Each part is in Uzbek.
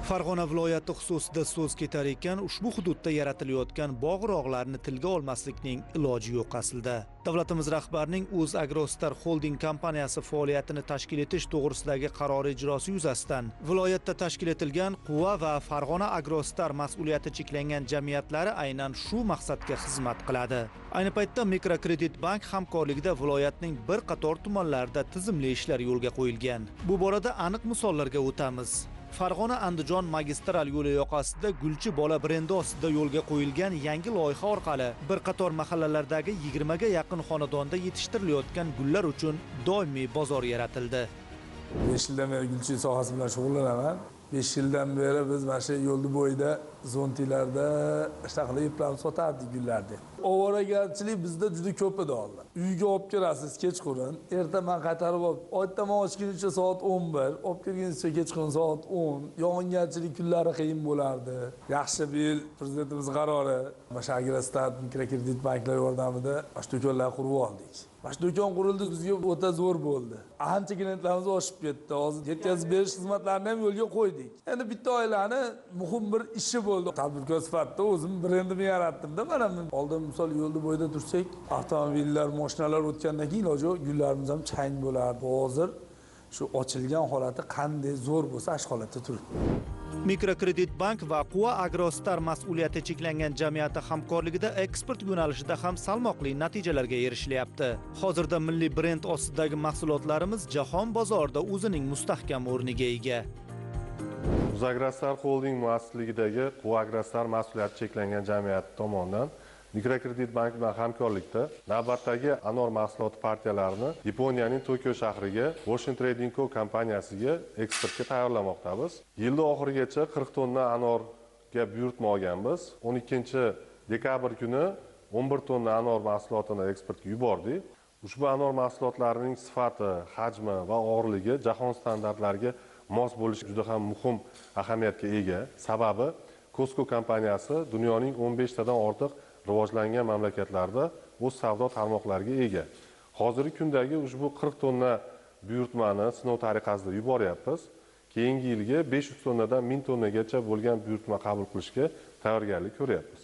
Farg'ona viloyati xususida so'z ketar ekan, ushbu hududda yaratilayotgan bog'-rog'larni tilga olmaslikning iloji yo'q aslida. Davlatimiz rahbarining O'zagrostar Holding kompaniyasi faoliyatini tashkil etish to'g'risidagi qarori ijrosi yuzasidan viloyatda tashkil etilgan Quva va Farg'ona Agrostar mas'uliyati cheklangan jamiyatlari aynan shu maqsadga xizmat qiladi. Ayni paytda Mikrokredit bank hamkorligida viloyatning bir qator tumanlarida tizimli ishlar yo'lga qo'yilgan. Bu borada aniq misollarga o'tamiz. Farg'ona-Andijon magistral yo'li yoqasida Gulchi bola brendi ostida yo'lga qo'yilgan yangi loyiha orqali bir qator mahallalardagi 20 ga yaqin xonadonda yetishtirilayotgan gullar uchun doimiy bozor yaratildi. 5 yildan beri gulchilik sohasi bilan shug'ullanaman. 5 yildan beri biz mana shu yo'lni bo'yida zontilarda shtaqli iplarni sotardik gullarni. Ovoragarchilik bizda juda ko'p edi hozir. Uyga olib kelasiz kechqurun, ertaman qaytarib olib, ertaman ochguncha soat 11, olib kelguncha kechqurun soat 10. Yog'ingarchilik kunlari qiyin bo'lardi. Yaxshi bir yil prezidentimiz qarori, mana shu Agrostar Mikrokredit banklar yordamida mana shu do'konlar qurib oldik. Mana shu do'kon qurildi, bizga o'ta zo'r bo'ldi. Ancha klientlarimiz oshib ketdi. Hozir yetkazib berish xizmatlarini ham yo'lga qo'ydik. Endi bitta oilani muhim bir ishi bo'ldi. Tadbirkor sifatida o'zim brendimni yaratdim-da, mana oldin misol yo'lda bo'yida tursak, avtomobillar, mashinalar o'tgandan keyin iloji gullarimiz ham chang bo'lardi. Hozir shu ochilgan holati qanday zo'r bo'lsa, shu holatda turibdi. Mikrokredit bank va Quva Agrostar mas'uliyati cheklangan jamiyati hamkorligida eksport yo'nalishida ham salmoqli natijalarga erishilyapti. Hozirda milliy brend ostidagi mahsulotlarimiz jahon bozorida o'zining mustahkam o'rniga ega. O'zagrostar Holding muassisligidagi Quva Agrostar mas'uliyati cheklangan jamiyati tomonidan Mikrokredit bank bilan hamkorlikda navbatdagi anor mahsuloti partiyalarini Yaponiyaning Tokio shahriga Ocean Trading Co kompaniyasiga eksportga tayyorlamoqdamiz. Yil oxirigacha 40 tonna anorga buyurtma olganmiz. 12-dekabr kuni 11 tonna anor mahsulotini eksportga yubordik. Ushbu anor mahsulotlarining sifati, hajmi va og'irligi jahon standartlariga mos bo'lishi juda ham muhim ahamiyatga ega. Sababi Costco kompaniyasi dunyoning 15 tadan ortiq rivojlangan mamlakatlarda o'z savdo tarmoqlariga ega. Hozirgi kundagi ushbu 40 tonna buyurtmani sinov tariqasida yuboryapmiz. Keyingi yilga 500 tonnadan 1000 tonnagacha bo'lgan buyurtma qabul qilishga tayyorgarlik ko'ryapmiz.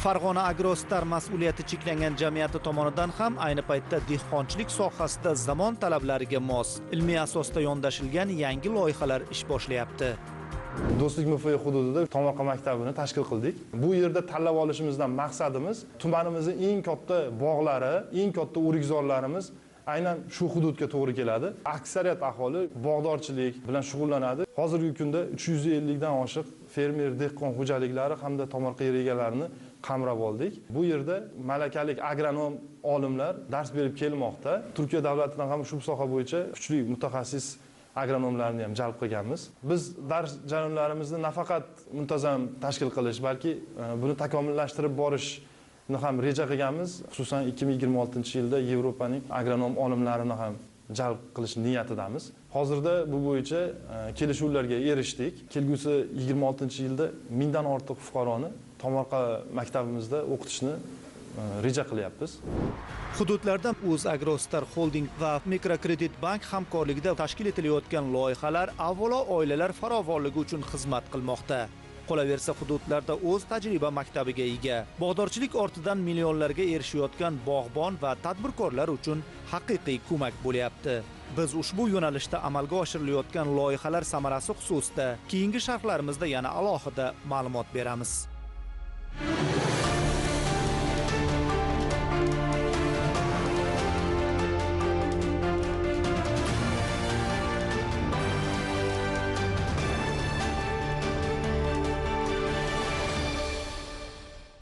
Farg'ona Agrostar mas'uliyati cheklangan jamiyati tomonidan ham ayni paytda dehqonchilik sohasida zamon talablariga mos, ilmiy asosda yondashilgan yangi loyihalar ish boshlayapti. Do'stlik MFI hududida tomorqa maktabini tashkil qildik. Bu yerda tanlab olishimizdan maqsadimiz tumanimizning eng katta bog'lari, eng katta o'rikzorlarimiz aynan shu hududga to'g'ri keladi. Aksariyat aholi bog'dorchilik bilan shug'ullanadi. Hozirgi kunda 350 dan oshiq fermer dehqon xo'jaliklari hamda tomorqa yer egalarini qamrab oldik. Bu yerda malakali agronom olimlar dars berib kelmoqda. Turkiya davlatidan ham shu soha bo'yicha kuchli mutaxassis agronomlarni ham jalb qilganmiz. Biz dars jarayonlarimizni nafaqat muntazam tashkil qilish, balki buni takomillashtirib borishni ham reja qilganmiz. Xususan 2026-yilda Yevropaning agronom olimlarini ham jalb qilish niyatidamiz. Hozirda bu bo'yicha kelishuvlarga erishdik. Kelgusi 26-yilda 1000 dan ortiq fuqaroni tomorqa maktabimizda o'qitishni reja qilyapmiz. Hududlarda O'zagrostar Holding va Mikrokredit bank hamkorligida tashkil etilayotgan loyihalar avvalo oilalar farovonligi uchun xizmat qilmoqda. Qolaversa hududlarda o'z tajriba maktabiga ega. Bog'dorchilik ortidan millionlarga erishayotgan bog'bon va tadbirkorlar uchun haqiqiy ko'mak bo'lyapti. Biz ushbu yo'nalishda amalga oshirilayotgan loyihalar samarasi xususida keyingi sharhlarimizda yana alohida ma'lumot beramiz.